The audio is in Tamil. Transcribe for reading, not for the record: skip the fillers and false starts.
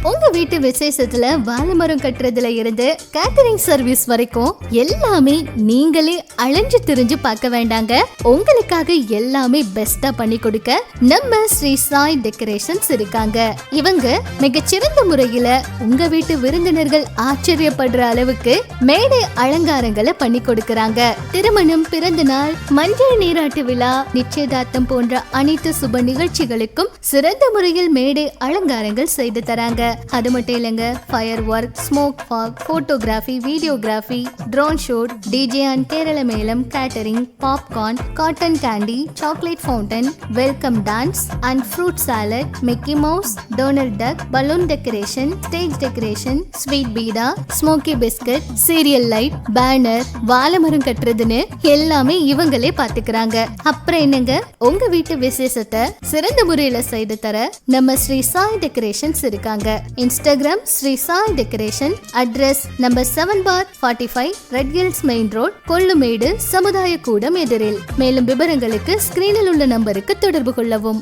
உங்க வீட்டு விசேஷத்துல வாழைமரம் கட்டுறதுல இருந்து கேட்டரிங் சர்வீஸ் வரைக்கும் எல்லாமே நீங்களே அலைஞ்சு திரிஞ்சு பார்க்க வேண்டாங்க. உங்களுக்காக எல்லாமே பெஸ்டா பண்ணி கொடுக்க நம்ம ஸ்ரீ சாய் டெக்கரேஷன்ஸ் இருக்காங்க. இவங்க மிகச்சிறந்த முறையில உங்க வீட்டு விருந்தினர்கள் ஆச்சரியப்படுற அளவுக்கு மேடை அலங்காரங்களை பண்ணி கொடுக்கறாங்க. திருமணம், பிறந்த நாள், மஞ்சள் நீராட்டு விழா, நிச்சயதார்த்தம் போன்ற அனைத்து சுப நிகழ்ச்சிகளுக்கும் சிறந்த முறையில் மேடை அலங்காரங்கள் செய்து தராங்க. அது மட்டும் இல்லைங்க, fire work, smoke fog, photography, videography, drone shoot, DJ and Kerala மேளம், catering, popcorn, cotton candy, chocolate fountain, welcome dance and fruit salad, Mickey Mouse, Donald Duck, balloon decoration, stage decoration, sweet beeda, smoky biscuit, serial light, banner, வாழைமரம் கட்டுறதுன்னு எல்லாமே இவங்களே பாத்துக்கிறாங்க. அப்புறம் என்னங்க, உங்க வீட்டு விசேஷத்தை சிறந்த முறையில செய்து தர நம்ம ஸ்ரீ சாய் டெக்கரேஷன்ஸ் இருக்காங்க. Instagram Sri Sai decoration, address number 7/45 Red Hills main road, Kollumedu, சமுதாய கூடம் எதிரில். மேலும் விவரங்களுக்கு ஸ்கிரீனில் உள்ள நம்பருக்கு தொடர்பு கொள்ளவும்.